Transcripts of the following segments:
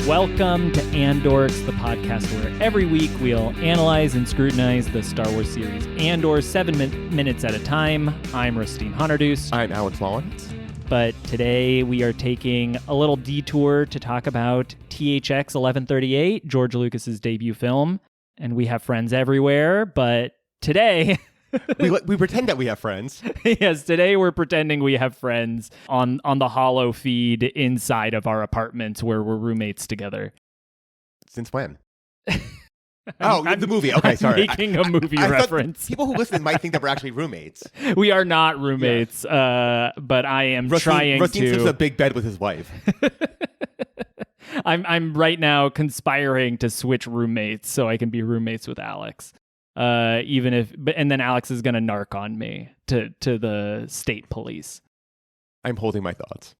Welcome to Andorks, the podcast where every week we'll analyze and scrutinize the Star Wars series Andor 7 minutes at a time. I'm Rusteen. I'm Alex Mullins. But today we are taking a little detour to talk about THX 1138, George Lucas's debut film. And we have friends everywhere, but today... we pretend that we have friends. Yes, today we're pretending we have friends on the holo feed inside of our apartments where we're roommates together. Since when? The movie. Okay, sorry. Making a movie reference. People who listen might think that we're actually roommates. We are not roommates, but I am trying Rusteen to... sleeps in a big bed with his wife. I'm right now conspiring to switch roommates so I can be roommates with Alex. And then Alex is going to narc on me to the state police. I'm holding my thoughts.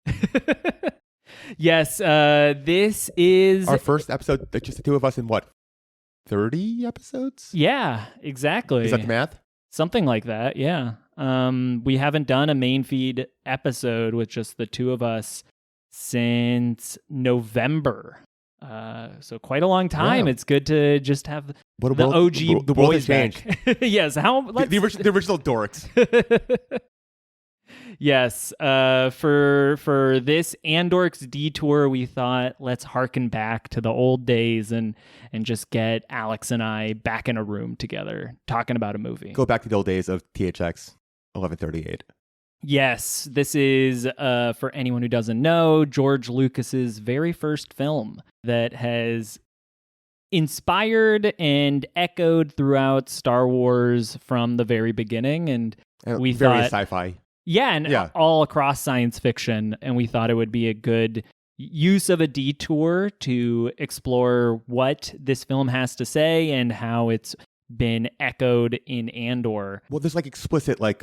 Yes, this is... Our first episode, just the two of us in 30 episodes? Yeah, exactly. Is that the math? Something like that, yeah. We haven't done a main feed episode with just the two of us since November. So quite a long time. Yeah. It's good to just have the OG the boys changed. Yes, the original dorks. Yes, for this Andorks detour, we thought let's harken back to the old days and just get Alex and I back in a room together talking about a movie. Go back to the old days of THX 1138. Yes, this is, for anyone who doesn't know, George Lucas's very first film that has inspired and echoed throughout Star Wars from the very beginning. And we very thought... sci-fi. Yeah, and all across science fiction. And we thought it would be a good use of a detour to explore what this film has to say and how it's been echoed in Andor. Well, there's explicit, I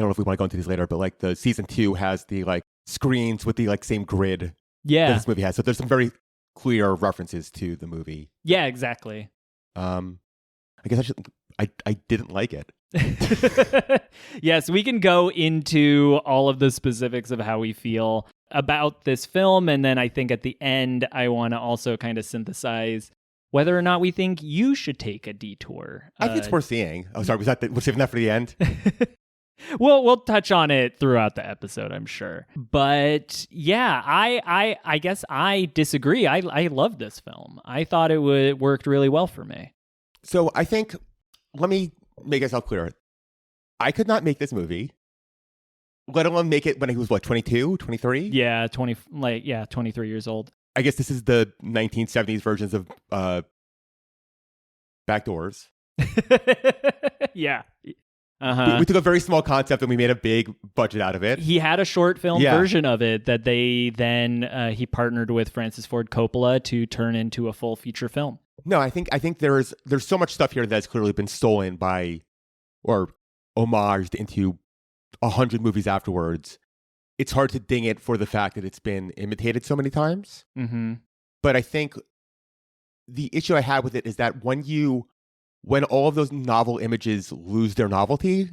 don't know if we want to go into these later, but the season 2 has the screens with the same grid that this movie has. So there's some very clear references to the movie. Yeah, exactly. I guess I didn't like it. Yes, we can go into all of the specifics of how we feel about this film. And then I think at the end, I want to also kind of synthesize whether or not we think you should take a detour. I think it's worth seeing. Oh, sorry, we're saving that for the end? We'll touch on it throughout the episode, I'm sure. But yeah, I guess I disagree. I love this film. I thought it worked really well for me. So I think, let me make myself clear. I could not make this movie, let alone make it when he was 22, 23? Yeah, 23 years old. I guess this is the 1970s versions of Backdoors. Yeah. We took a very small concept and we made a big budget out of it. He had a short film version of it that they then he partnered with Francis Ford Coppola to turn into a full feature film. No, I think there's so much stuff here that's clearly been stolen by or homaged into 100 movies afterwards. It's hard to ding it for the fact that it's been imitated so many times. Mm-hmm. But I think the issue I have with it is that when all of those novel images lose their novelty,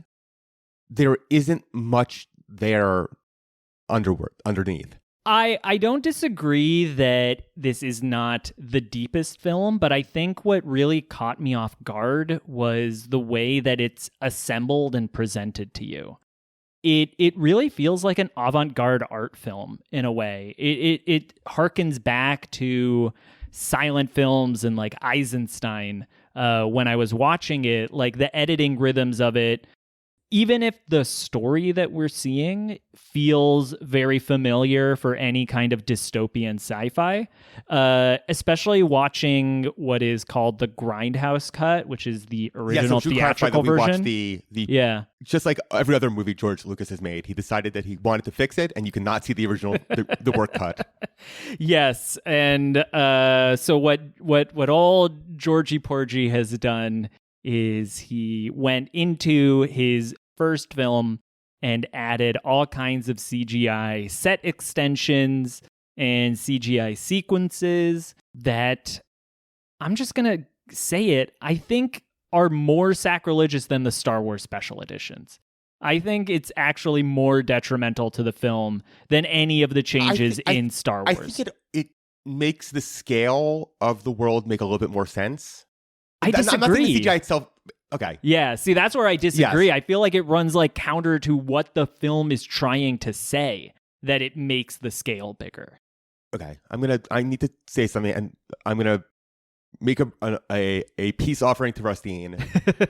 there isn't much there underneath. I don't disagree that this is not the deepest film, but I think what really caught me off guard was the way that it's assembled and presented to you. It really feels like an avant-garde art film in a way. It harkens back to silent films and Eisenstein. When I was watching it, the editing rhythms of it, even if the story that we're seeing feels very familiar for any kind of dystopian sci-fi, especially watching what is called the Grindhouse Cut, which is the original theatrical version. We watched just like every other movie George Lucas has made, he decided that he wanted to fix it, and you cannot see the original, the work cut. Yes, and so what old Georgie Porgy has done is he went into his first film and added all kinds of CGI set extensions and CGI sequences that, I'm just going to say it, I think are more sacrilegious than the Star Wars special editions. I think it's actually more detrimental to the film than any of the changes in Star Wars. I think it makes the scale of the world make a little bit more sense. I disagree. I'm not saying the CGI itself. Okay. Yeah, see, that's where I disagree. Yes. I feel like it runs like counter to what the film is trying to say, that it makes the scale bigger. Okay. I need to say something, and I'm gonna make a peace offering to Rusteen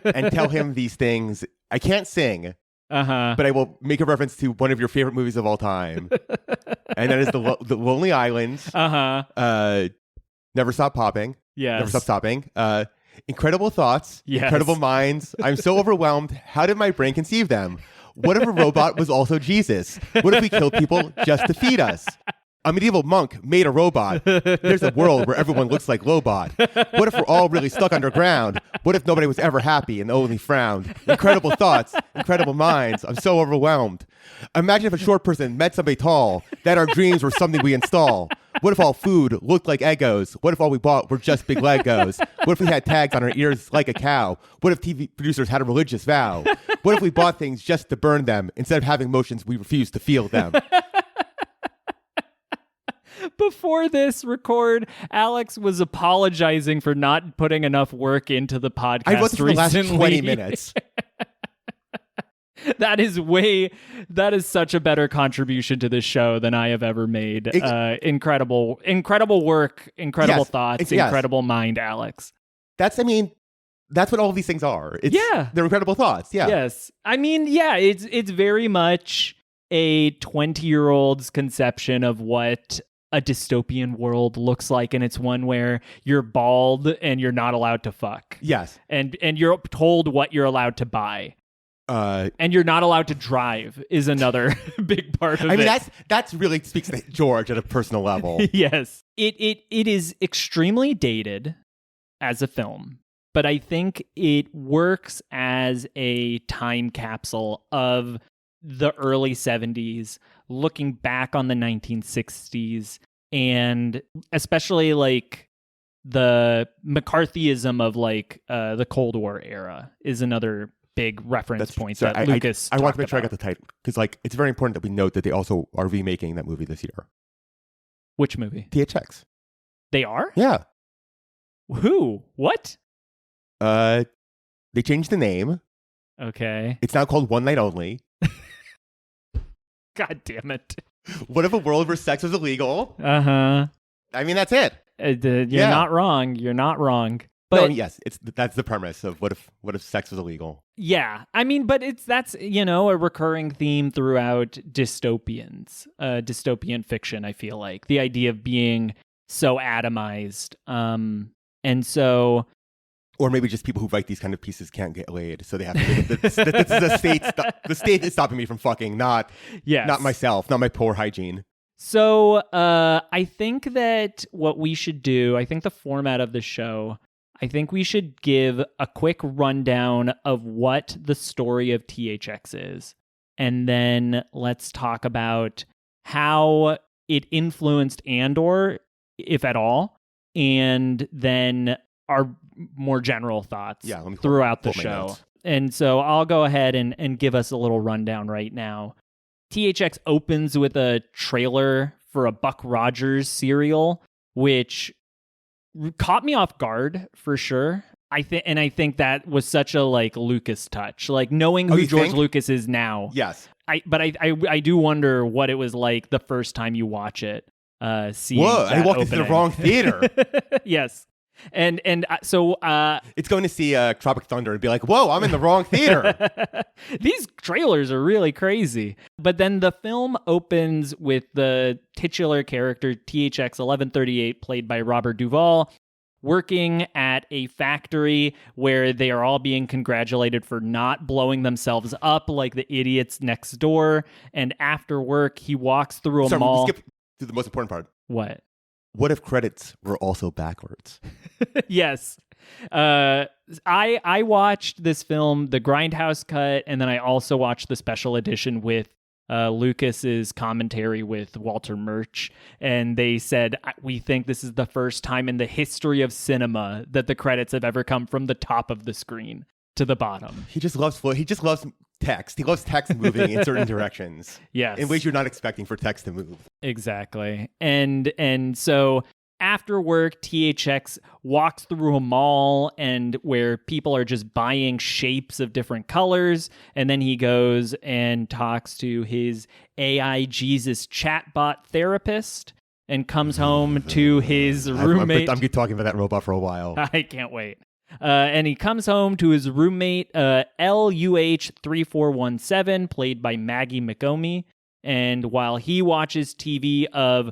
and tell him these things. I can't sing, but I will make a reference to one of your favorite movies of all time, and that is the Lonely Island. Never Stop Popping. Yes. Never Stop Stopping. Incredible thoughts, yes. Incredible minds. I'm so overwhelmed. How did my brain conceive them? What if a robot was also Jesus? What if we killed people just to feed us? A medieval monk made a robot. There's a world where everyone looks like Lobot. What if we're all really stuck underground? What if nobody was ever happy and only frowned? Incredible thoughts, incredible minds. I'm so overwhelmed. Imagine if a short person met somebody tall, that our dreams were something we install. What if all food looked like Eggos? What if all we bought were just big Legos? What if we had tags on our ears like a cow? What if TV producers had a religious vow? What if we bought things just to burn them instead of having emotions we refuse to feel them? Before this record, Alex was apologizing for not putting enough work into the podcast. I wrote this for the last 20 minutes. That is such a better contribution to this show than I have ever made. Incredible work, incredible thoughts, incredible mind, Alex. That's what all of these things are. They're incredible thoughts. Yeah. Yes. I mean, yeah, it's very much a 20-year-old's conception of what a dystopian world looks like, and it's one where you're bald and you're not allowed to fuck. Yes. And you're told what you're allowed to buy. And you're not allowed to drive is another big part of it. I mean, that's really speaks to George at a personal level. Yes. It is extremely dated as a film, but I think it works as a time capsule of the early 70s, looking back on the 1960s, and especially like the McCarthyism of like the Cold War era is another big reference point that Lucas I want to make sure I got the title, because like it's very important that we note that they also are remaking that movie this year. Which movie? THX. They are? Yeah. Who? What? They changed the name. Okay. It's now called One Night Only. God damn it. What if a world where sex was illegal? Uh-huh. I mean, that's it. You're not wrong. You're not wrong. But no, yes, that's the premise of what if sex was illegal. Yeah. I mean, but that's a recurring theme throughout dystopians, dystopian fiction, I feel like. The idea of being so atomized. And so... Or maybe just people who write these kind of pieces can't get laid, so they have to. The state is stopping me from fucking, not myself, not my poor hygiene. So I think that what we should do, I think the format of the show, I think we should give a quick rundown of what the story of THX is, and then let's talk about how it influenced Andor, if at all, and then our more general thoughts throughout the show. And so I'll go ahead and give us a little rundown right now. THX opens with a trailer for a Buck Rogers serial, which caught me off guard for sure. I think that was such a like Lucas touch, like knowing who George Lucas is now. Yes. I do wonder what it was like the first time you watch it. Seeing Whoa! I walked into the wrong theater. Yes. And so it's going to see Tropic Thunder and be like, whoa, I'm in the wrong theater. These trailers are really crazy. But then the film opens with the titular character THX 1138, played by Robert Duvall, working at a factory where they are all being congratulated for not blowing themselves up like the idiots next door. And after work, he walks through a mall. Skip to the most important part. What if credits were also backwards? Yes. I watched this film, the Grindhouse Cut, and then I also watched the special edition with Lucas's commentary with Walter Murch, and they said, we think this is the first time in the history of cinema that the credits have ever come from the top of the screen to the bottom. He just loves text. He loves text moving in certain directions. Yes. In ways you're not expecting for text to move. Exactly. And so after work, THX walks through a mall and where people are just buying shapes of different colors. And then he goes and talks to his AI Jesus chatbot therapist and comes home to his roommate. I'm talking about that robot for a while. I can't wait. And he comes home to his roommate, LUH3417, played by Maggie McOmi. And while he watches TV of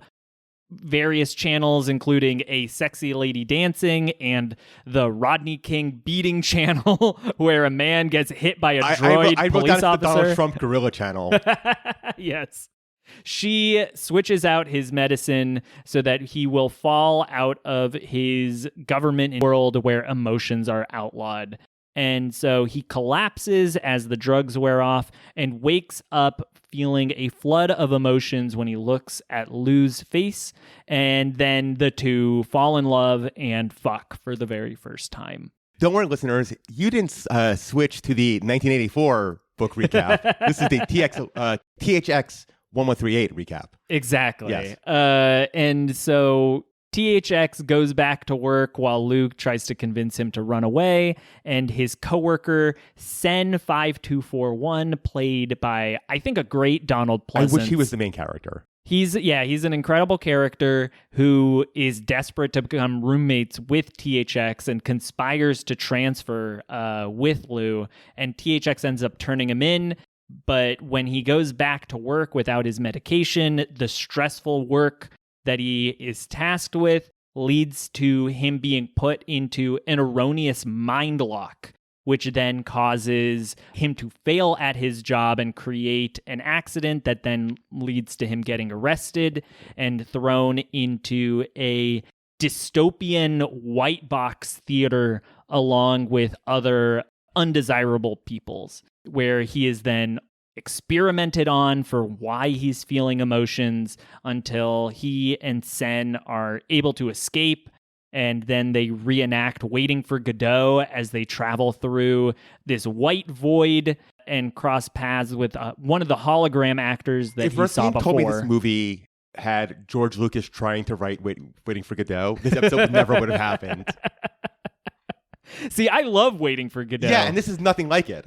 various channels, including a sexy lady dancing and the Rodney King beating channel, where a man gets hit by a droid I wrote police down officer. the Donald Trump Gorilla channel. Yes. She switches out his medicine so that he will fall out of his government world where emotions are outlawed. And so he collapses as the drugs wear off and wakes up feeling a flood of emotions when he looks at Lou's face. And then the two fall in love and fuck for the very first time. Don't worry, listeners. You didn't switch to the 1984 book recap. This is the THX 1138 recap. Exactly. Yes. And so THX goes back to work while Luke tries to convince him to run away, and his coworker Sen5241, played by, I think, a great Donald Pleasance. I wish he was the main character. He's an incredible character who is desperate to become roommates with THX and conspires to transfer with Lou, and THX ends up turning him in. But when he goes back to work without his medication, the stressful work that he is tasked with leads to him being put into an erroneous mind lock, which then causes him to fail at his job and create an accident that then leads to him getting arrested and thrown into a dystopian white box theater along with other undesirable peoples, where he is then experimented on for why he's feeling emotions until he and Sen are able to escape, and then they reenact Waiting for Godot as they travel through this white void and cross paths with one of the hologram actors that he saw before. If Rusteen told me this movie had George Lucas trying to write Waiting for Godot, this episode never would have happened. See, I love Waiting for Godot. Yeah, and this is nothing like it.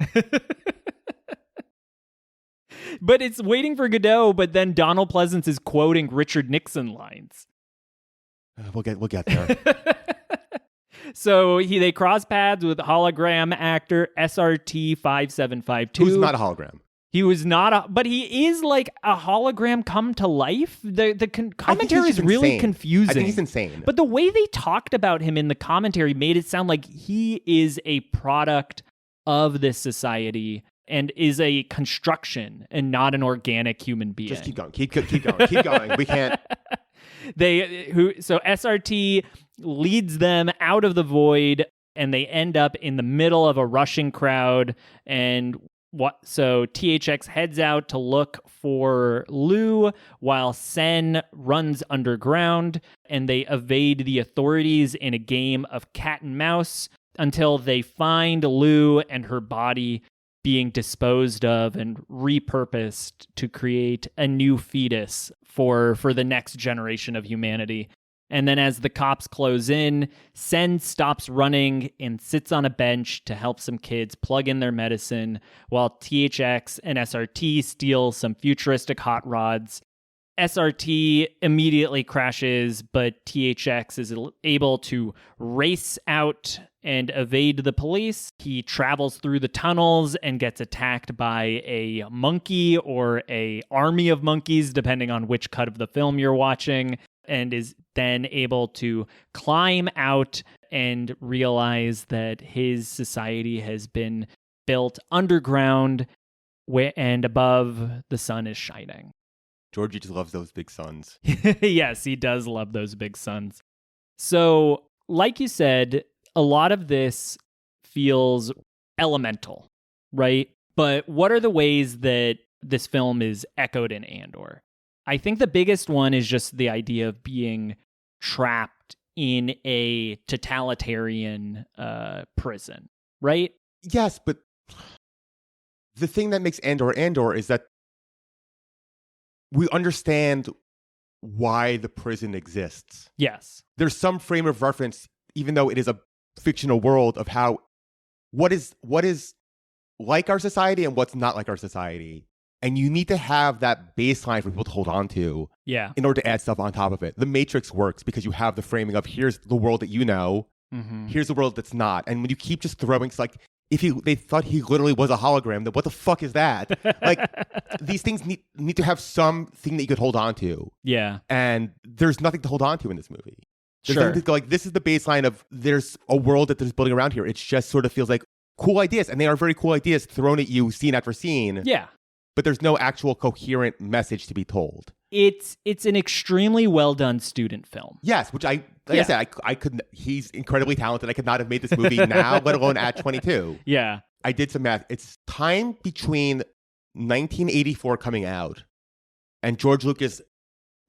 But it's Waiting for Godot, but then Donald Pleasance is quoting Richard Nixon lines. We'll get there. So they cross paths with hologram actor SRT5752. Who's not a hologram. He was not but he is like a hologram come to life. The commentary is really confusing. I think he's insane. But the way they talked about him in the commentary made it sound like he is a product of this society and is a construction and not an organic human being. Just keep going. Keep going. We can't. So SRT leads them out of the void, and they end up in the middle of a rushing crowd. And so THX heads out to look for Lou while Sen runs underground, and they evade the authorities in a game of cat and mouse until they find Lou and her body being disposed of and repurposed to create a new fetus for the next generation of humanity. And then as the cops close in, Sen stops running and sits on a bench to help some kids plug in their medicine, while THX and SRT steal some futuristic hot rods. SRT immediately crashes, but THX is able to race out and evade the police. He travels through the tunnels and gets attacked by a monkey or an army of monkeys, depending on which cut of the film you're watching, and is then able to climb out and realize that his society has been built underground and above the sun is shining. Georgie just loves those big suns. Yes, he does love those big suns. So, like you said, a lot of this feels elemental, right? But what are the ways that this film is echoed in Andor? I think the biggest one is just the idea of being trapped in a totalitarian prison, right? Yes, but the thing that makes Andor is that we understand why the prison exists. Yes. There's some frame of reference, even though it is a fictional world, of how what is like our society and what's not like our society. And you need to have that baseline for people to hold on to in order to add stuff on top of it. The Matrix works because you have the framing of here's the world that you know, here's the world that's not. And when you keep just throwing, it's like, if they thought he literally was a hologram, then what the fuck is that? Like, these things need to have something that you could hold on to. Yeah. And there's nothing to hold on to in this movie. There's Sure. nothing to go, like, this is the baseline of there's a world that there's building around here. It just sort of feels like cool ideas. And they are very cool ideas thrown at you scene after scene. Yeah. But there's no actual coherent message to be told. It's an extremely well done student film. Yes, which I said, I could. He's incredibly talented. I could not have made this movie now, let alone at 22. Yeah. I did some math. It's time between 1984 coming out and George Lucas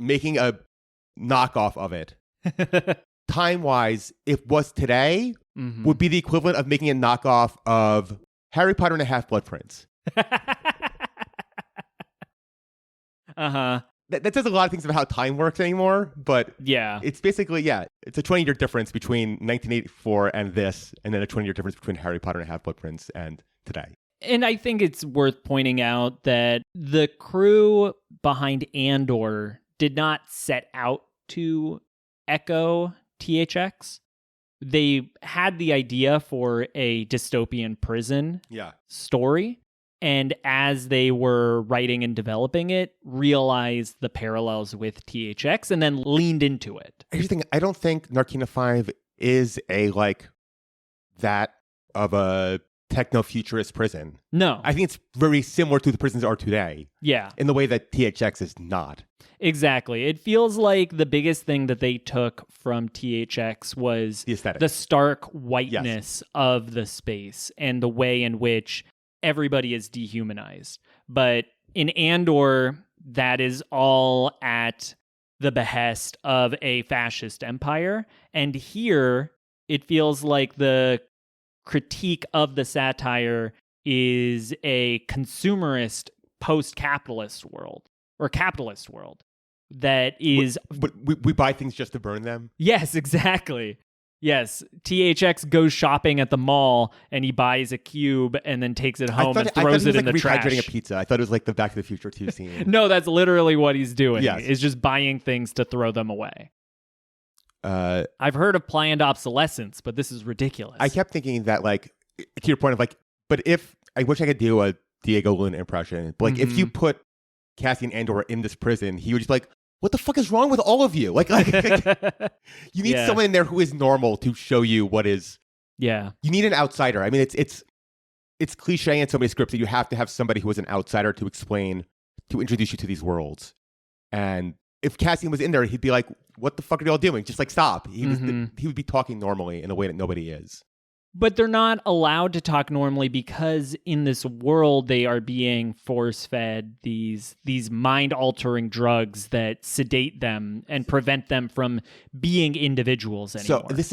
making a knockoff of it. Time-wise, if was today, would be the equivalent of making a knockoff of Harry Potter and the Half-Blood Prince. Uh-huh. That says a lot of things about how time works anymore, but yeah, it's basically, it's a 20-year difference between 1984 and this, and then a 20-year difference between Harry Potter and Half-Blood Prince and today. And I think it's worth pointing out that the crew behind Andor did not set out to echo THX. They had the idea for a dystopian prison story. And as they were writing and developing it, realized the parallels with THX and then leaned into it. Here's the thing. I don't think Narkina 5 is that of a techno-futurist prison. No. I think it's very similar to the prisons are today. Yeah. In the way that THX is not. Exactly. It feels like the biggest thing that they took from THX was the aesthetic, the stark whiteness of the space and the way in which everybody is dehumanized. But in Andor, that is all at the behest of a fascist empire. And here, it feels like the critique of the satire is a consumerist post-capitalist world, or capitalist world, that is... But we buy things just to burn them? Yes, exactly. Yes, THX goes shopping at the mall and he buys a cube and then takes it home and throws it in the trash. Rehydrating a pizza. I thought it was like the Back to the Future 2 scene. No, that's literally what he's doing. Yes. Is just buying things to throw them away. I've heard of planned obsolescence, but this is ridiculous. I kept thinking that, like, to your point of like, but if I wish I could do a Diego Luna impression, but like if you put Cassian Andor in this prison, he would just be like, what the fuck is wrong with all of you? Like you need someone in there who is normal to show you what is. Yeah. You need an outsider. I mean, it's cliche in so many scripts that you have to have somebody who is an outsider to introduce you to these worlds. And if Cassian was in there, he'd be like, what the fuck are y'all doing? Just like, stop. He would be talking normally in a way that nobody is. But they're not allowed to talk normally because in this world they are being force-fed these mind-altering drugs that sedate them and prevent them from being individuals anymore. So this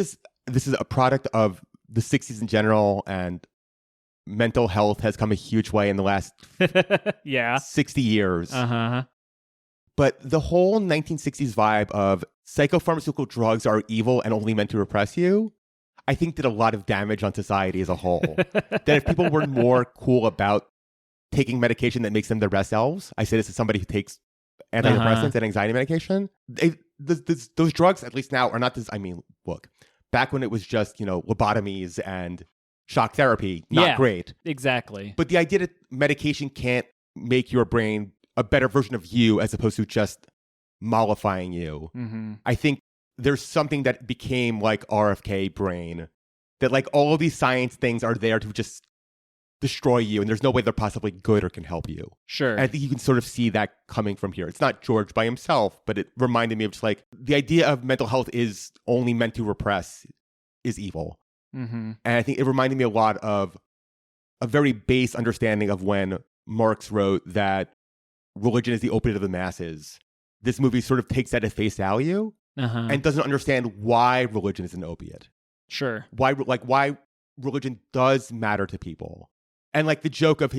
is a product of the 60s in general, and mental health has come a huge way in the last 60 years. Uh-huh. But the whole 1960s vibe of psychopharmaceutical drugs are evil and only meant to repress you, I think did a lot of damage on society as a whole. That if people were more cool about taking medication that makes them their best selves, I say this as somebody who takes antidepressants and anxiety medication, those drugs, at least now, are not this. I mean, look, back when it was just, lobotomies and shock therapy, not great. Exactly. But the idea that medication can't make your brain a better version of you as opposed to just mollifying you, I think there's something that became like RFK brain, that like all of these science things are there to just destroy you, and there's no way they're possibly good or can help you. Sure. And I think you can sort of see that coming from here. It's not George by himself, but it reminded me of just like the idea of mental health is only meant to repress is evil. And I think it reminded me a lot of a very base understanding of when Marx wrote that religion is the opiate of the masses. This movie sort of takes that at face value and doesn't understand why religion is an opiate. Sure. Why religion does matter to people. And like the joke of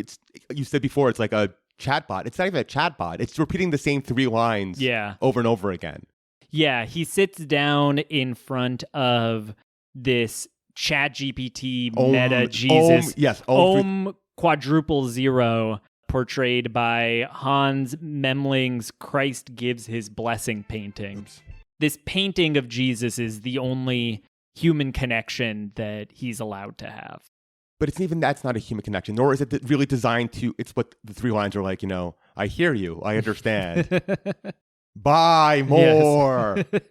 you said before, it's like a chatbot. It's not even a chatbot. It's repeating the same 3 lines over and over again. Yeah, he sits down in front of this ChatGPT meta Jesus. Om quadruple zero, portrayed by Hans Memling's Christ Gives His Blessing painting. Oops. This painting of Jesus is the only human connection that he's allowed to have. But that's not a human connection, nor is it really designed to, it's what the 3 lines are like, I hear you, I understand. Buy more. Yes.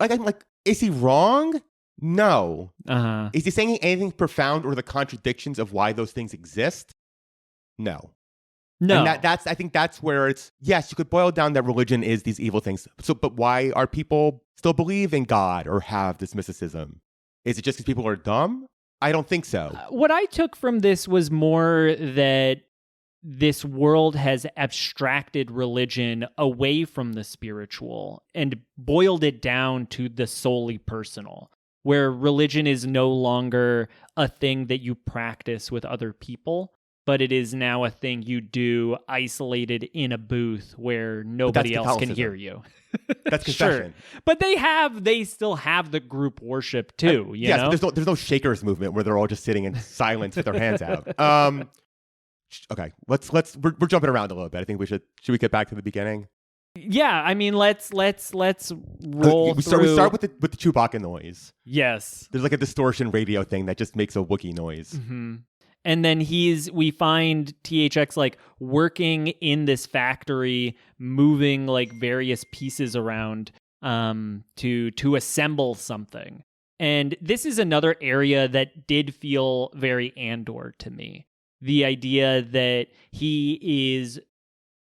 I'm like, is he wrong? No. Uh-huh. Is he saying anything profound or the contradictions of why those things exist? No. And I think that's where it's, yes, you could boil down that religion is these evil things. But why are people still believe in God or have this mysticism? Is it just because people are dumb? I don't think so. What I took from this was more that this world has abstracted religion away from the spiritual and boiled it down to the solely personal, where religion is no longer a thing that you practice with other people, but it is now a thing you do isolated in a booth where nobody else can hear you. That's confession. Sure. But they still have the group worship too. You know? There's no Shakers movement where they're all just sitting in silence with their hands out. Okay, we're jumping around a little bit. I think should we get back to the beginning? Yeah, I mean, let's roll through. We start with the Chewbacca noise. Yes. There's like a distortion radio thing that just makes a Wookiee noise. Mm-hmm. And then we find THX like working in this factory, moving like various pieces around to assemble something. And this is another area that did feel very Andor to me. The idea that he is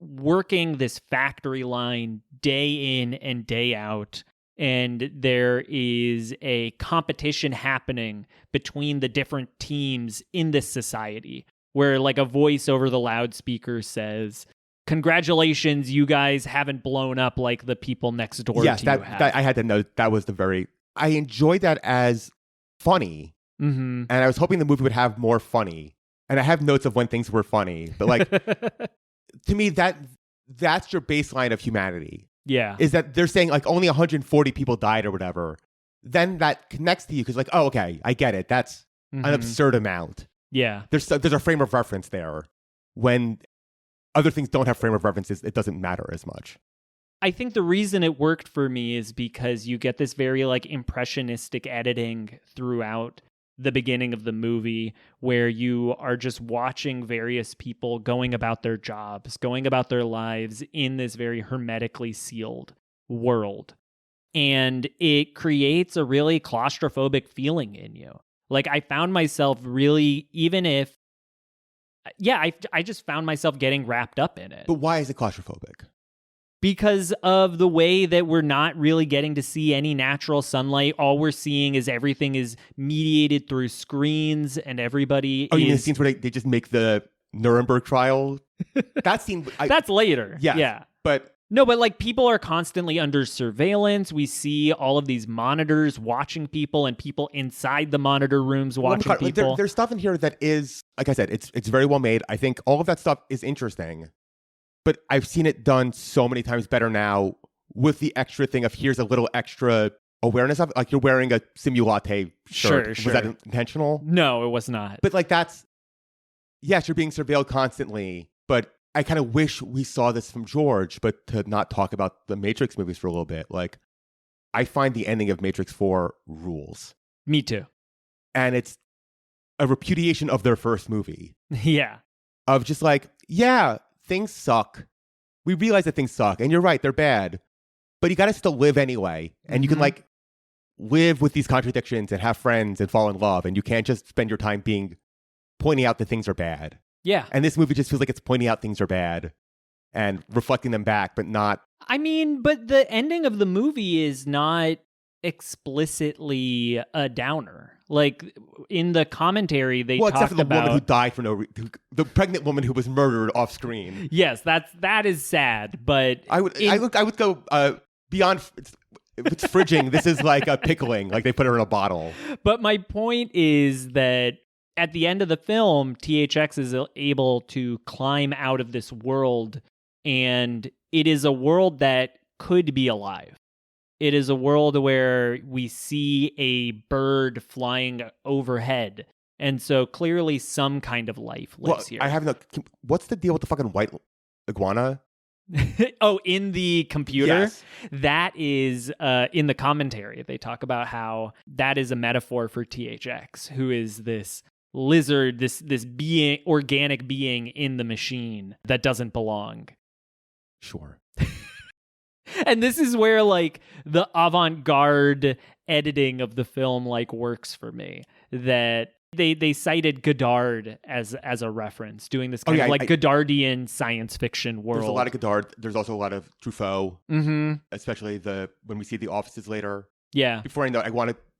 working this factory line day in and day out, and there is a competition happening between the different teams in this society, where like a voice over the loudspeaker says, "Congratulations, you guys haven't blown up like the people next door to you have." I had to know that was I enjoyed that as funny, and I was hoping the movie would have more funny. And I have notes of when things were funny, but like to me, that's your baseline of humanity. Yeah. Is that they're saying like only 140 people died or whatever. Then that connects to you because like, oh, okay, I get it. That's an absurd amount. Yeah. There's a frame of reference there. When other things don't have frame of references, it doesn't matter as much. I think the reason it worked for me is because you get this very like impressionistic editing throughout the beginning of the movie, where you are just watching various people going about their jobs, going about their lives in this very hermetically sealed world. And it creates a really claustrophobic feeling in you. Like I found myself really, I just found myself getting wrapped up in it. But why is it claustrophobic? Because of the way that we're not really getting to see any natural sunlight. All we're seeing is everything is mediated through screens, and everybody you mean the scenes where they just make the Nuremberg trial? That scene... That's later. Yes, yeah. But... No, but like people are constantly under surveillance. We see all of these monitors watching people and people inside the monitor rooms watching people. There's stuff in here that is, like I said, it's very well made. I think all of that stuff is interesting. But I've seen it done so many times better now with the extra thing of here's a little extra awareness of, like you're wearing a Simulate shirt. Sure. Was that intentional? No, it was not. But like yes, you're being surveilled constantly, but I kind of wish we saw this from George, but to not talk about the Matrix movies for a little bit. Like I find the ending of Matrix 4 rules. Me too. And it's a repudiation of their first movie. Yeah. Of just like, yeah, things suck. We realize that things suck. And you're right, they're bad. But you got to still live anyway. And you can like live with these contradictions and have friends and fall in love. And you can't just spend your time pointing out that things are bad. Yeah. And this movie just feels like it's pointing out things are bad and reflecting them back, but not. I mean, but the ending of the movie is not explicitly a downer. Like in the commentary, they talked except for the about woman who died for no reason, the pregnant woman who was murdered off screen. Yes, that is sad. But I would go beyond. It's fridging. This is like a pickling. Like they put her in a bottle. But my point is that at the end of the film, THX is able to climb out of this world, and it is a world that could be alive. It is a world where we see a bird flying overhead, and so clearly some kind of life lives here. I have no. What's the deal with the fucking white iguana? Oh, in the computer? Yes. That is in the commentary. They talk about how that is a metaphor for THX, who is this lizard, this being, organic being in the machine that doesn't belong. Sure. And this is where like the avant-garde editing of the film like works for me. That they cited Godard as a reference, doing this kind of like Godardian science fiction world. There's a lot of Godard. There's also a lot of Truffaut, especially when we see the offices later. Yeah. Before I know,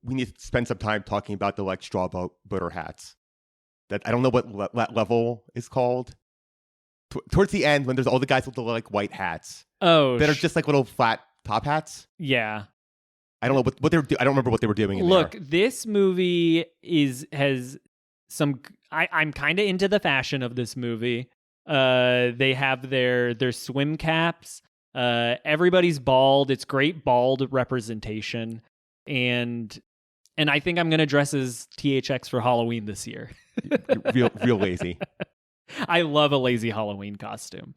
we need to spend some time talking about the like straw boater hats. That I don't know what that level is called. Towards the end, when there's all the guys with the like white hats. Oh, that are just like little flat top hats. Yeah. I don't know what they were I don't remember what they were doing in Look, there. this movie has some I'm kind of into the fashion of this movie. They have their swim caps. Everybody's bald. It's great bald representation. And I think I'm going to dress as THX for Halloween this year. real lazy. I love a lazy Halloween costume.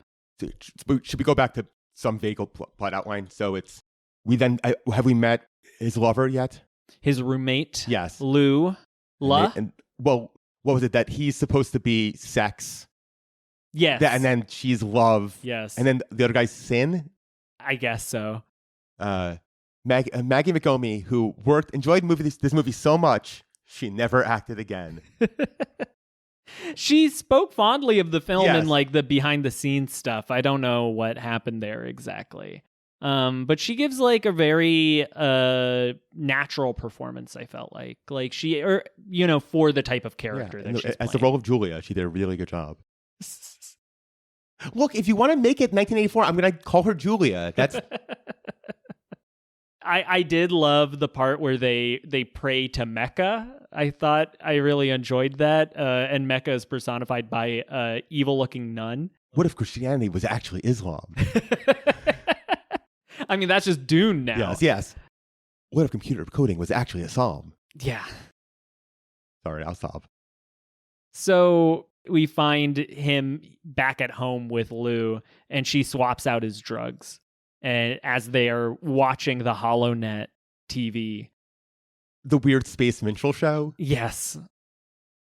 Should we go back to some vague plot outline? So it's have we met his lover yet? His roommate? Yes. Lou. Well, what was it that he's supposed to be sex? Yes. And then she's love. Yes. And then the other guy's sin? I guess so. Maggie McComey, who enjoyed this movie so much, she never acted again. She spoke fondly of the film yes. and like the behind the scenes stuff. I don't know what happened there exactly. But she gives like a very natural performance, I felt like she, or for the type of character that she's playing. As the role of Julia, she did a really good job. Look, if you want to make it 1984, I'm going to call her Julia. That's I did love the part where they pray to Mecca. I thought I really enjoyed that. And Mecca is personified by an evil-looking nun. What if Christianity was actually Islam? I mean, that's just Dune now. Yes. What if computer coding was actually a psalm? Yeah. Sorry, I'll stop. So we find him back at home with Lou, and she swaps out his drugs. And as they are watching the HoloNet TV. The weird space minstrel show? Yes.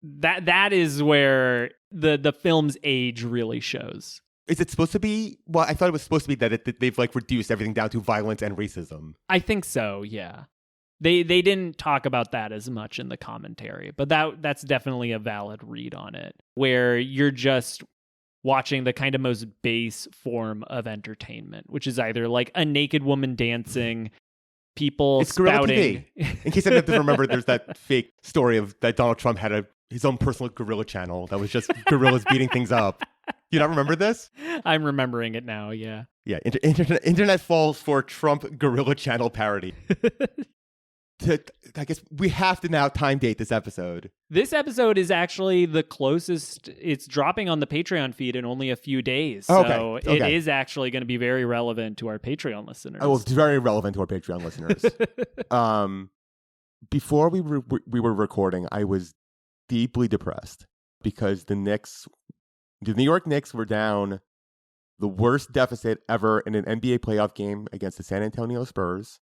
That is where the film's age really shows. Is it supposed to be? Well, I thought it was supposed to be that they've like reduced everything down to violence and racism. I think so, yeah. They didn't talk about that as much in the commentary, but that's definitely a valid read on it, where you're just watching the kind of most base form of entertainment, which is either like a naked woman dancing, people it's spouting. In case I didn't remember, there's that fake story of that Donald Trump had his own personal guerrilla channel that was just gorillas beating things up. You not remember this? I'm remembering it now, yeah. Yeah, internet falls for Trump guerrilla channel parody. I guess we have to now time date this episode. This episode is actually the closest. It's dropping on the Patreon feed in only a few days. So it is actually going to be very relevant to our Patreon listeners. Oh, it's very relevant to our Patreon listeners. Before we were recording, I was deeply depressed because the New York Knicks were down the worst deficit ever in an NBA playoff game against the San Antonio Spurs.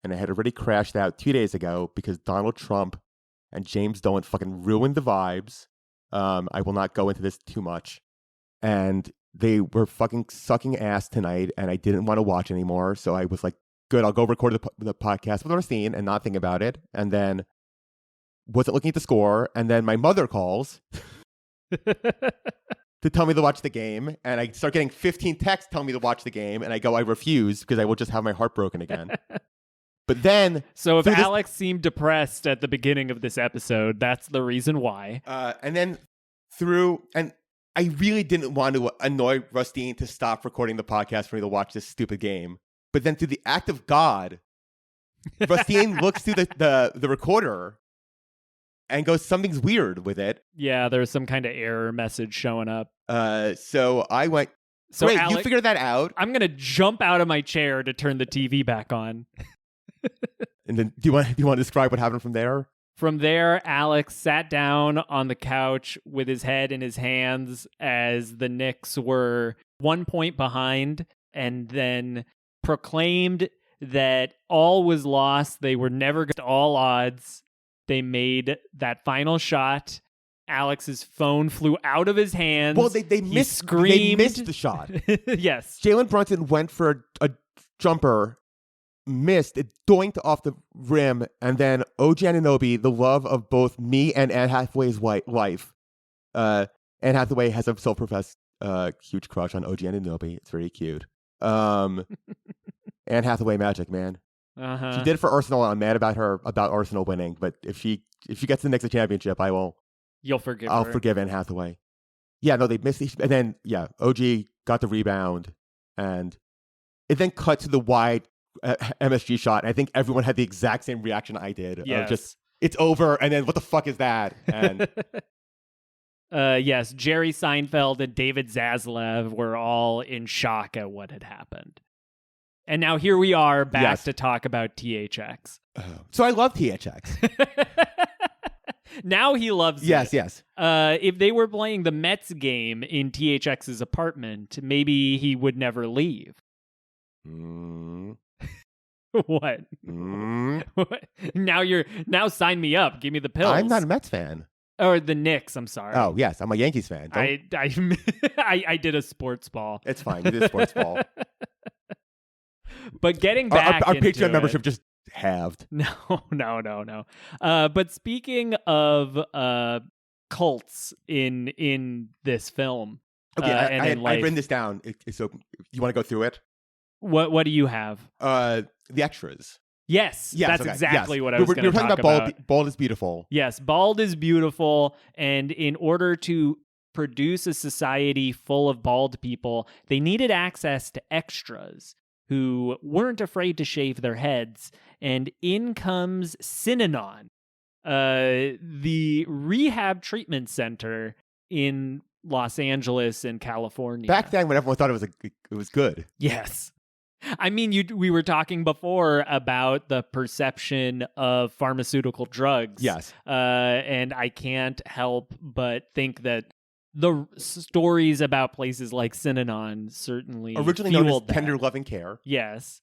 And I had already crashed out 2 days ago because Donald Trump and James Dolan fucking ruined the vibes. I will not go into this too much. And they were fucking sucking ass tonight, and I didn't want to watch anymore. So I was like, good, I'll go record the podcast with Rusteen and not think about it. And then wasn't looking at the score. And then my mother calls to tell me to watch the game. And I start getting 15 texts telling me to watch the game. And I go, I refuse because I will just have my heart broken again. But then... So if Alex seemed depressed at the beginning of this episode, that's the reason why. And then and I really didn't want to annoy Rusteen to stop recording the podcast for me to watch this stupid game. But then through the act of God, Rusteen looks through the recorder and goes, something's weird with it. Yeah, there's some kind of error message showing up. So I went, So great, Alex, you figured that out. I'm going to jump out of my chair to turn the TV back on. And then do you want to describe what happened from there? From there, Alex sat down on the couch with his head in his hands as the Knicks were 1 point behind, and then proclaimed that all was lost. They were never against all odds. They made that final shot. Alex's phone flew out of his hands. Well, they missed the shot. Yes. Jalen Brunson went for a jumper, missed, it doinked off the rim, and then OG Anunoby, the love of both me and Anne Hathaway's life. Anne Hathaway has a self-professed huge crush on OG Anunoby. It's very cute. Anne Hathaway magic, man. Uh-huh. She did it for Arsenal. I'm mad about Arsenal winning, but if she gets the Knicks a championship, You'll forgive I'll her. forgive Anne Hathaway. Yeah, no, they missed and then OG got the rebound, and it then cut to the wide MSG shot. And I think everyone had the exact same reaction I did. Yes. Of just, it's over, and then what the fuck is that? And yes, Jerry Seinfeld and David Zaslav were all in shock at what had happened. And now here we are back to talk about THX. So I love THX. Now he loves yes, it. Yes. If they were playing the Mets game in THX's apartment, maybe he would never leave. What? What? Now sign me up. Give me the pills. I'm not a Mets fan. Or the Knicks, I'm sorry. Oh, yes, I'm a Yankees fan. I did a sports ball. It's fine. You did a sports ball. But getting back our into Patreon membership just halved. No. But speaking of cults in this film, okay, and in life, I've written this down. So you want to go through it? What do you have? The extras. Yes, that's okay, exactly what I was going to We're talking talk about. Bald is beautiful. Yes, bald is beautiful, and in order to produce a society full of bald people, they needed access to extras who weren't afraid to shave their heads. And in comes Synanon, the rehab treatment center in Los Angeles and California. Back then, when everyone thought it was good. Yes. I mean, we were talking before about the perception of pharmaceutical drugs. Yes. And I can't help but think that the stories about places like Synanon certainly originally known as that. Tender Loving Care. Yes.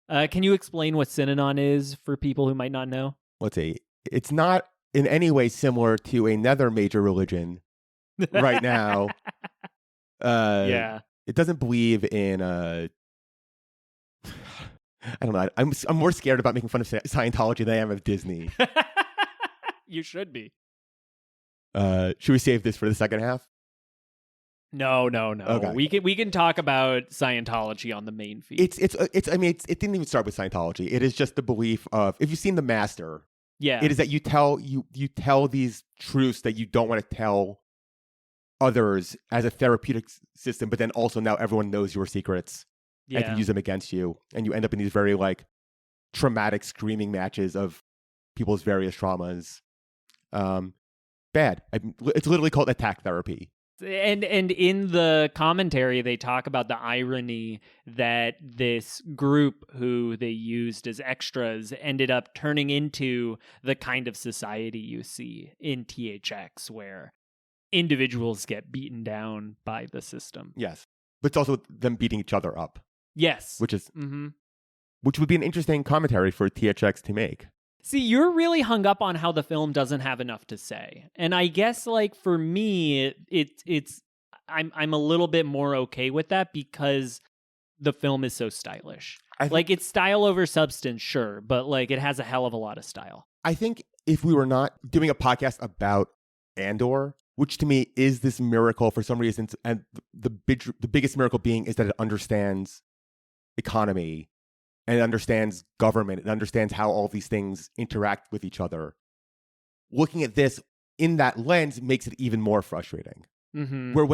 Can you explain what Synanon is for people who might not know? Let's see. It's not in any way similar to another major religion right now. Yeah. It doesn't believe in I don't know. I'm more scared about making fun of Scientology than I am of Disney. You should be. Should we save this for the second half? No. Okay. We can talk about Scientology on the main feed. It's. I mean, it didn't even start with Scientology. It is just the belief of, if you've seen The Master, yeah, it is that you tell these truths that you don't want to tell others as a therapeutic system, but then also now everyone knows your secrets. Yeah. And can use them against you, and you end up in these very traumatic screaming matches of people's various traumas. Bad. It's literally called attack therapy. And in the commentary, they talk about the irony that this group who they used as extras ended up turning into the kind of society you see in THX, where individuals get beaten down by the system. Yes, but it's also them beating each other up. Yes. Which would be an interesting commentary for THX to make. See, you're really hung up on how the film doesn't have enough to say. And I guess for me, I'm a little bit more okay with that because the film is so stylish. It's style over substance, sure, but it has a hell of a lot of style. I think if we were not doing a podcast about Andor, which to me is this miracle for some reason, and the biggest miracle being is that it understands economy and it understands government, it understands how all these things interact with each other. Looking at this in that lens makes it even more frustrating. Mm-hmm. Where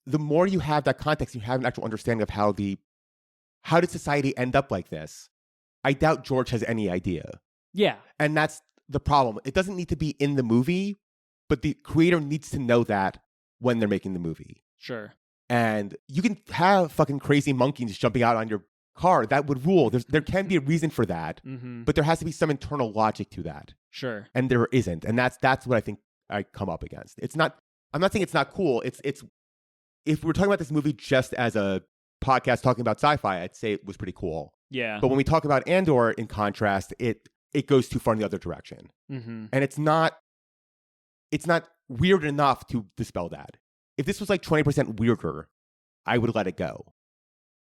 the more you have that context, you have an actual understanding of how did society end up like this? I doubt George has any idea. Yeah. And that's the problem. It doesn't need to be in the movie, but the creator needs to know that when they're making the movie. Sure. And you can have fucking crazy monkeys jumping out on your car. That would rule. There can be a reason for that, but there has to be some internal logic to that. Sure. And there isn't. And that's what I think I come up against. It's not. I'm not saying it's not cool. It's. If we're talking about this movie just as a podcast talking about sci-fi, I'd say it was pretty cool. Yeah. But when we talk about Andor, in contrast, it goes too far in the other direction, and it's not weird enough to dispel that. If this was like 20% weirder, I would let it go.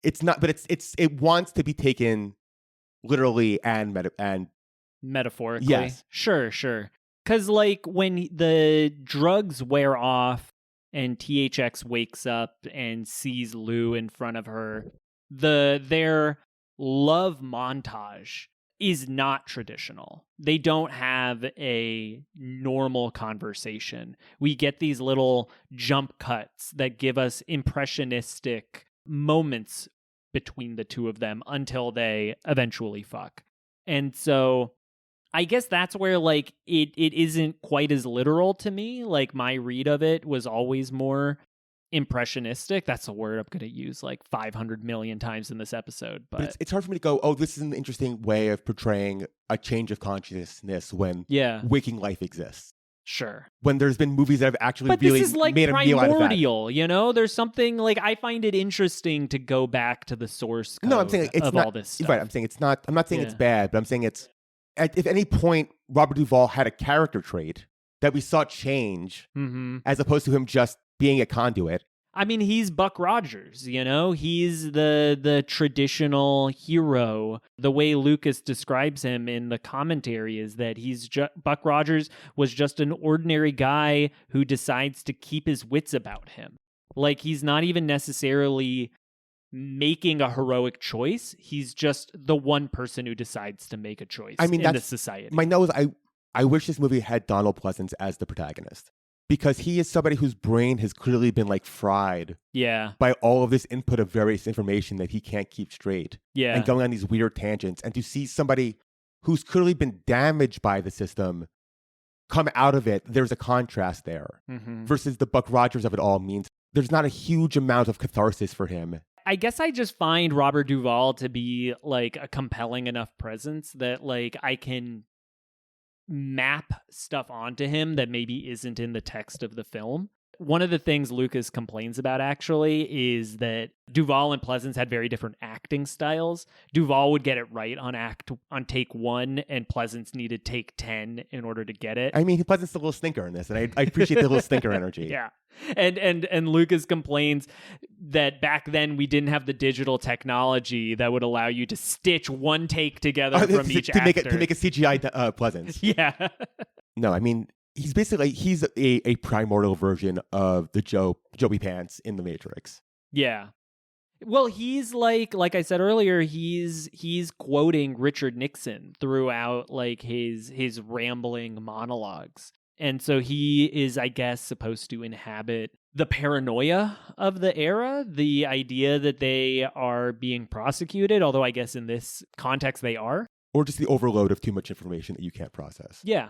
It's not, but it wants to be taken literally and metaphorically. Yes. Sure. Because like when the drugs wear off and THX wakes up and sees Lou in front of her, their love montage is not traditional. They don't have a normal conversation. We get these little jump cuts that give us impressionistic moments between the two of them until they eventually fuck. And so I guess that's where like it isn't quite as literal to me. Like my read of it was always more impressionistic. That's a word I'm going to use like 500 million times in this episode. But it's hard for me to go, oh, this is an interesting way of portraying a change of consciousness when waking life exists. Sure. When there's been movies that have actually but really this is like made a meal out of that. primordial, you know? There's something like I find it interesting to go back to the source code I'm saying it's of not, all this stuff. Right, I'm saying it's not. I'm not saying it's bad, but I'm saying it's. If any point Robert Duvall had a character trait that we saw change, as opposed to him just being a conduit. I mean, he's Buck Rogers, you know? He's the traditional hero. The way Lucas describes him in the commentary is that Buck Rogers was just an ordinary guy who decides to keep his wits about him. Like, he's not even necessarily making a heroic choice. He's just the one person who decides to make a choice in the society. My nose, I wish this movie had Donald Pleasance as the protagonist. Because he is somebody whose brain has clearly been like fried by all of this input of various information that he can't keep straight. And going on these weird tangents. And to see somebody who's clearly been damaged by the system come out of it, there's a contrast there. Versus the Buck Rogers of it all means there's not a huge amount of catharsis for him. I guess I just find Robert Duvall to be like a compelling enough presence that like I can map stuff onto him that maybe isn't in the text of the film. One of the things Lucas complains about actually is that Duvall and Pleasance had very different acting styles. Duvall would get it right on take 1, and Pleasance needed take 10 in order to get it. I mean, Pleasance's a little stinker in this, and I appreciate the little stinker energy. Yeah. And Lucas complains that back then we didn't have the digital technology that would allow you to stitch one take together from each actor. To make a CGI Pleasance. Yeah. No, I mean, he's basically a primordial version of the Joey Pants in The Matrix. Yeah. Well, he's like I said earlier, he's quoting Richard Nixon throughout like his rambling monologues. And so he is, I guess, supposed to inhabit the paranoia of the era, the idea that they are being prosecuted, although I guess in this context they are. Or just the overload of too much information that you can't process. Yeah.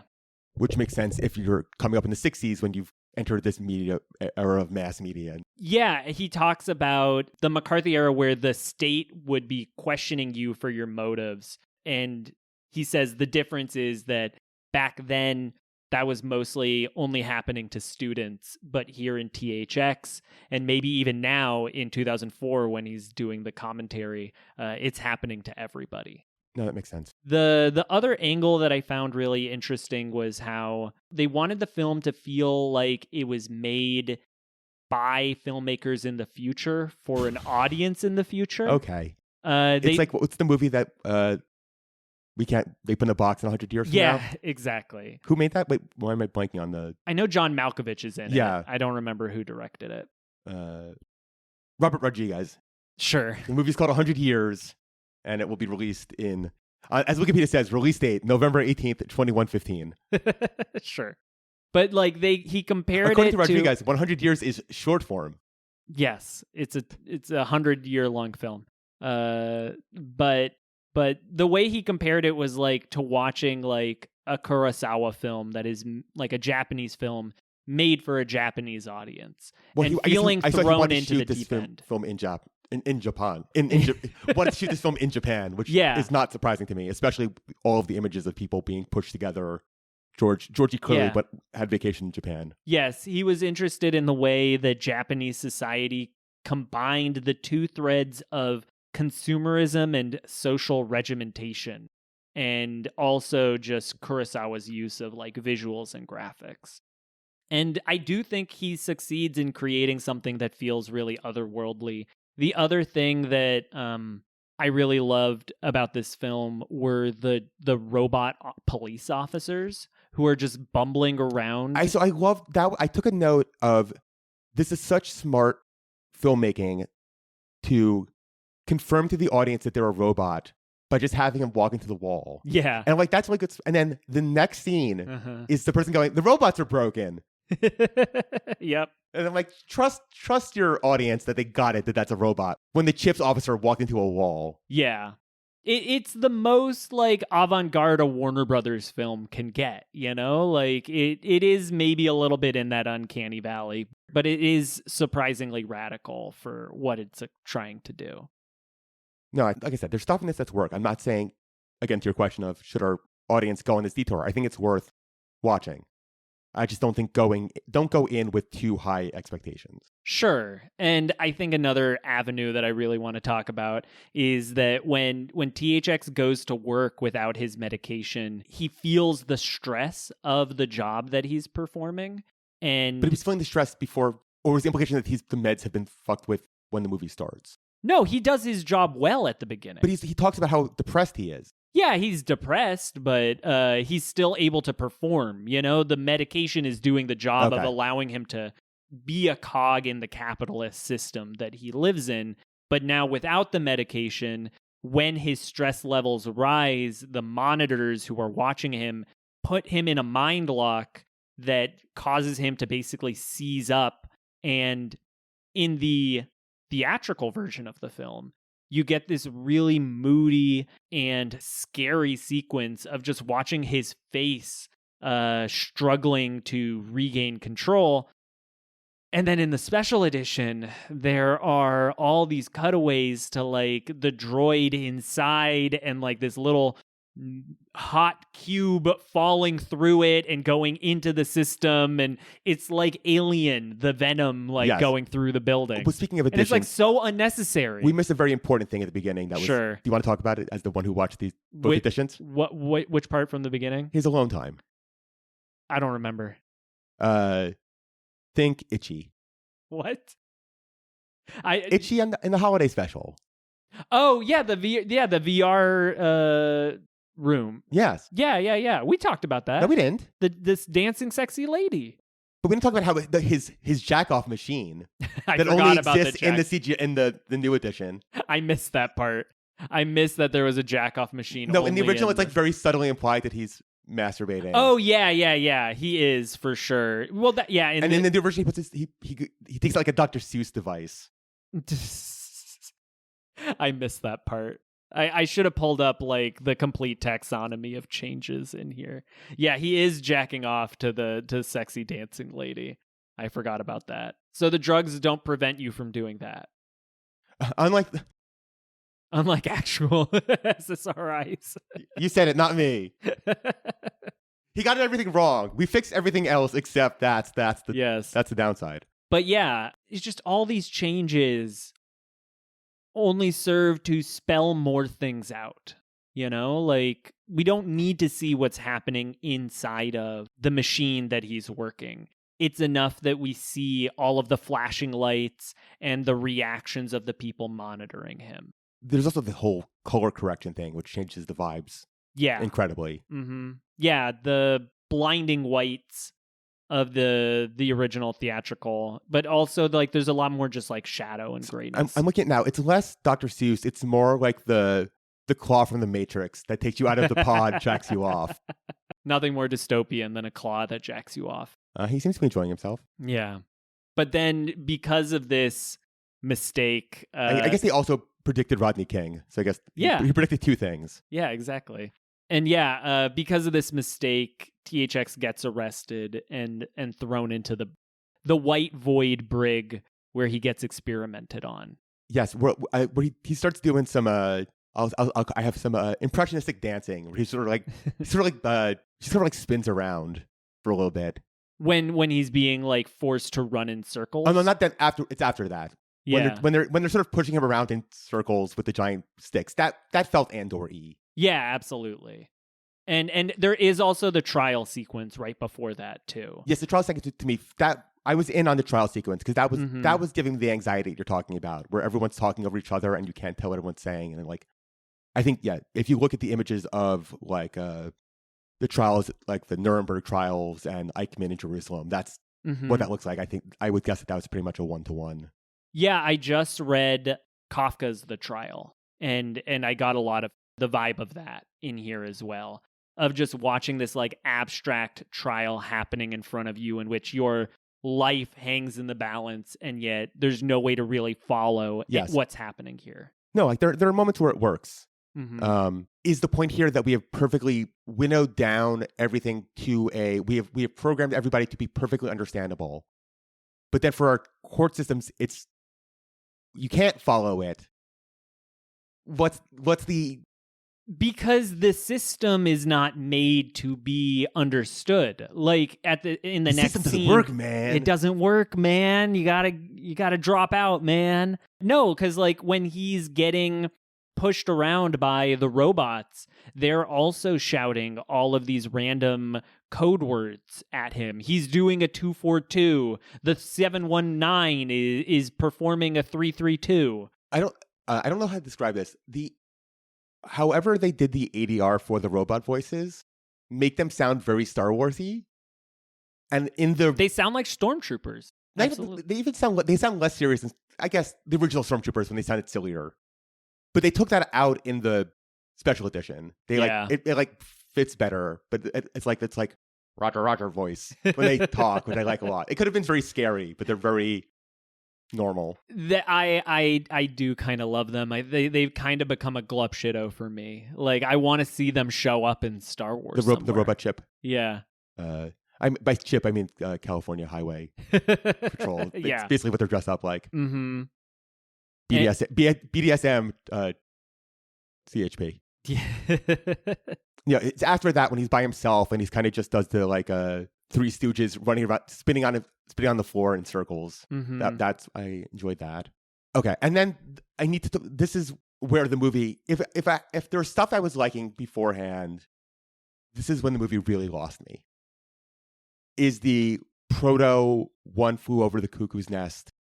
Which makes sense if you're coming up in the 60s when you've entered this media era of mass media. Yeah, he talks about the McCarthy era where the state would be questioning you for your motives. And he says the difference is that back then that was mostly only happening to students, but here in THX, and maybe even now in 2004 when he's doing the commentary, it's happening to everybody. No, that makes sense. The other angle that I found really interesting was how they wanted the film to feel like it was made by filmmakers in the future for an audience in the future. Okay. It's like, what's the movie that they put in a box in 100 years from now? Yeah, exactly. Who made that? Wait, why am I blanking on the... I know John Malkovich is in it. I don't remember who directed it. Robert Rodriguez. Sure. The movie's called 100 Years, and it will be released in, as Wikipedia says, release date, November 18th, 2115. Sure. But like he compared According it to Rodriguez, 100 Years is short form. Yes, it's a 100-year-long film. But the way he compared it was like to watching like a Kurosawa film that is like a Japanese film made for a Japanese audience, and feeling thrown into the deep end. Film in Japan. Wanted to shoot this film in Japan, which is not surprising to me, especially all of the images of people being pushed together. Georgie clearly but had vacation in Japan. Yes, he was interested in the way that Japanese society combined the two threads of consumerism and social regimentation, and also just Kurosawa's use of like visuals and graphics. And I do think he succeeds in creating something that feels really otherworldly. The other thing that I really loved about this film were the robot police officers who are just bumbling around. I love that. I took a note of, this is such smart filmmaking to confirm to the audience that they're a robot by just having them walk into the wall. Yeah. And like, that's really good. And then the next scene is the person going, the robots are broken. Yep. And I'm like, trust your audience that they got it, that that's a robot. When the Chips officer walked into a wall. Yeah. It's the most like avant-garde a Warner Brothers film can get, you know? Like it is maybe a little bit in that uncanny valley, but it is surprisingly radical for what it's trying to do. No, like I said, there's stuff in this that's work. I'm not saying, again, to your question of should our audience go on this detour, I think it's worth watching. I just don't go in with too high expectations. Sure. And I think another avenue that I really want to talk about is that when THX goes to work without his medication, he feels the stress of the job that he's performing. But he was feeling the stress before, or was the implication that the meds have been fucked with when the movie starts? No, he does his job well at the beginning. But he talks about how depressed he is. Yeah, he's depressed, but he's still able to perform. You know, the medication is doing the job of allowing him to be a cog in the capitalist system that he lives in. But now without the medication, when his stress levels rise, the monitors who are watching him put him in a mind lock that causes him to basically seize up. And in the theatrical version of the film, you get this really moody and scary sequence of just watching his face struggling to regain control. And then in the special edition, there are all these cutaways to like the droid inside and like this little hot cube falling through it and going into the system, and it's like Alien, the Venom, like going through the building. But speaking of additions, it's like so unnecessary. We missed a very important thing at the beginning. That was, sure. Do you want to talk about it as the one who watched both editions? Which part from the beginning? His alone time. I don't remember. Think Itchy. What? Itchy in the holiday special. Oh yeah, the VR room. Yes. Yeah. We talked about that. No, we didn't. This dancing sexy lady. But we didn't talk about how his jack off machine that only exists in the CG in the new edition. I missed that part. I missed that there was a jack off machine. No, in the original, it's like very subtly implied that he's masturbating. Oh yeah. He is for sure. Well, in the new version, he takes like a Dr. Seuss device. I missed that part. I should have pulled up like the complete taxonomy of changes in here. Yeah, he is jacking off to sexy dancing lady. I forgot about that. So the drugs don't prevent you from doing that. Unlike actual SSRIs. You said it, not me. He got everything wrong. We fixed everything else except that's the downside. But yeah, it's just all these changes only serve to spell more things out. You know, like we don't need to see what's happening inside of the machine that he's working. It's enough that we see all of the flashing lights and the reactions of the people monitoring him. There's also the whole color correction thing, which changes the vibes. Yeah. Incredibly. Mm-hmm. Yeah, the blinding whites of the original theatrical, but also like there's a lot more just like shadow and grayness. I'm looking at now. It's less Dr. Seuss. It's more like the claw from the Matrix that takes you out of the pod, jacks you off. Nothing more dystopian than a claw that jacks you off. He seems to be enjoying himself. Yeah. But then because of this mistake... I guess they also predicted Rodney King. So I guess he predicted two things. Yeah, exactly. And yeah, because of this mistake, THX gets arrested and thrown into the white void brig where he gets experimented on. Yes, where he starts doing some I have some impressionistic dancing where he sort of like spins around for a little bit when he's being like forced to run in circles. Oh no, not that. It's after that. Yeah, when they're sort of pushing him around in circles with the giant sticks. That felt Andor-y. Yeah, absolutely. And there is also the trial sequence right before that too. Yes, the trial sequence to me, that I was in on the trial sequence because that was giving the anxiety you're talking about, where everyone's talking over each other and you can't tell what everyone's saying. And like, I think if you look at the images of like the trials, like the Nuremberg trials and Eichmann in Jerusalem, that's what that looks like. I think I would guess that was pretty much a 1-to-1. Yeah, I just read Kafka's The Trial, and I got a lot of the vibe of that in here as well, of just watching this like abstract trial happening in front of you in which your life hangs in the balance, and yet there's no way to really follow what's happening here. No, like there are moments where it works. Is the point here that we have perfectly winnowed down everything to we have programmed everybody to be perfectly understandable, but then for our court systems, you can't follow it. What's the Because the system is not made to be understood. Like in the next system scene, doesn't work, man. It doesn't work, man. You gotta drop out, man. No, because like when he's getting pushed around by the robots, they're also shouting all of these random code words at him. He's doing a 242. The 719 is performing a 332. I don't know how to describe this. However they did the ADR for the robot voices make them sound very Star Wars-y. And they sound like stormtroopers. Absolutely. They sound less serious than, I guess, the original stormtroopers when they sounded sillier. But they took that out in the special edition. It like fits better, but it's like Roger voice when they talk, which I like a lot. It could have been very scary, but they're very normal. I do kind of love them. They've kind of become a glup shitto for me. Like I want to see them show up in Star Wars. The robot chip. Yeah. By chip I mean California Highway Patrol. Yeah. It's basically what they're dressed up like. Mm-hmm. BDSM CHP. Yeah. It's after that when he's by himself and he's kind of just does the like Three Stooges running around, spinning on the floor in circles. That's I enjoyed that. Okay, and then I need to. This is where the movie. If there's stuff I was liking beforehand, this is when the movie really lost me. Is the proto One Flew Over the Cuckoo's Nest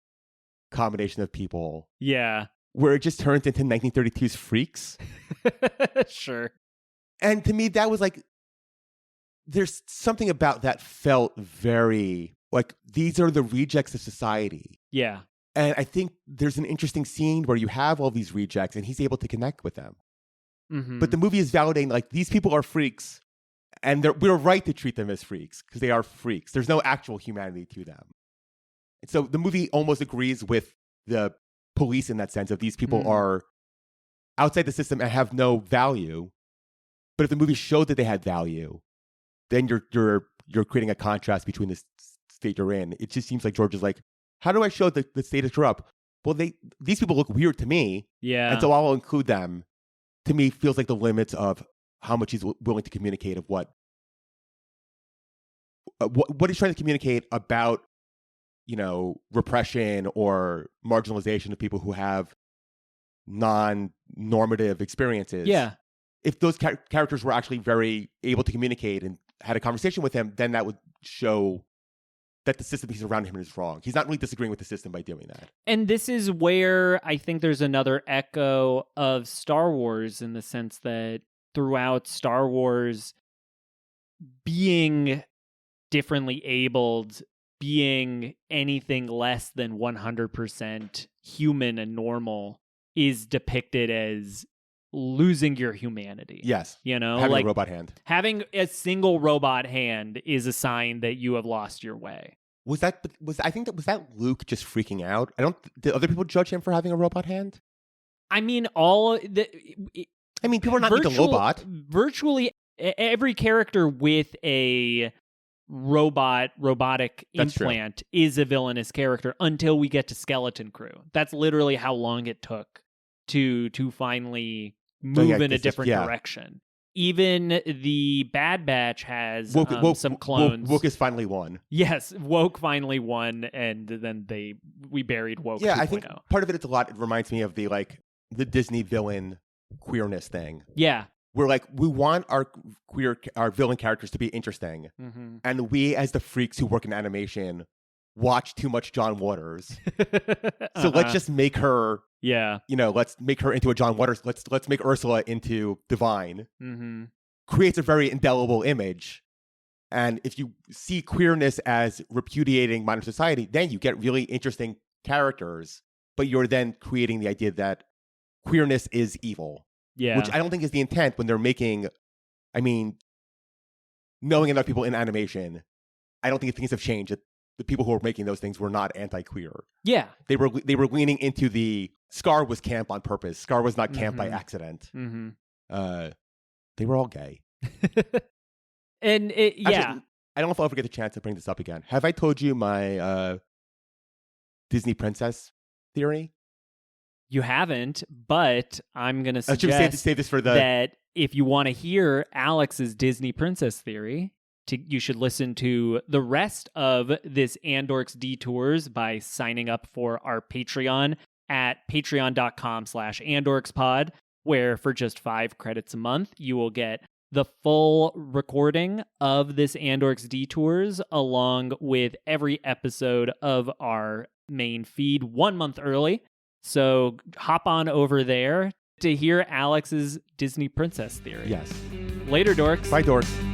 combination of people? Yeah, where it just turns into 1932's Freaks. Sure. And to me, that was like. There's something about that felt very like these are the rejects of society. Yeah. And I think there's an interesting scene where you have all these rejects and he's able to connect with them. But the movie is validating like these people are freaks and we're right to treat them as freaks because they are freaks. There's no actual humanity to them. And so the movie almost agrees with the police in that sense of these people are outside the system and have no value. But if the movie showed that they had value, then you're creating a contrast between the state you're in. It just seems like George is like, how do I show the state is corrupt? Well, these people look weird to me. Yeah. And so I'll include them. To me, feels like the limits of how much he's willing to communicate of what he's trying to communicate about, repression or marginalization of people who have non-normative experiences. Yeah. If those characters were actually very able to communicate and had a conversation with him, then that would show that the system he's around him is wrong. He's not really disagreeing with the system by doing that. And this is where I think there's another echo of Star Wars in the sense that throughout Star Wars, being differently abled, being anything less than 100% human and normal is depicted as losing your humanity. Yes. Having a robot hand. Having a single robot hand is a sign that you have lost your way. Was that Luke just freaking out? Did other people judge him for having a robot hand? I mean, I mean, people are not into Lobot. Virtually every character with a robotic That's implant is a villainous character until we get to Skeleton Crew. That's literally how long it took to finally move in a different direction. Even the Bad Batch has some clones. Woke has finally won. Yes, Woke finally won, and then we buried Woke 2.0. I think part of it is it reminds me of the Disney villain queerness thing. Yeah. We're like, we want our villain characters to be interesting. Mm-hmm. And we, as the freaks who work in animation, watch too much John Waters. So let's just make her, let's make her into a John Waters. Let's make Ursula into Divine. Mm-hmm. Creates a very indelible image. And if you see queerness as repudiating modern society, then you get really interesting characters. But you're then creating the idea that queerness is evil. Yeah. Which I don't think is the intent when they're making, knowing enough people in animation, I don't think things have changed. That the people who were making those things were not anti-queer. Yeah. They were leaning into the Scar was camp on purpose. Scar was not camp by accident. Mm-hmm. They were all gay. And Actually, I don't know if I'll ever get the chance to bring this up again. Have I told you my Disney princess theory? You haven't, but I'm going to suggest save this for that if you want to hear Alex's Disney princess theory, you should listen to the rest of this Andorks Detours by signing up for our Patreon at patreon.com/AndorksPod, where for just 5 credits a month, you will get the full recording of this Andorks Detours along with every episode of our main feed 1 month early. So hop on over there to hear Alex's Disney princess theory. Yes. Later, dorks. Bye, dorks.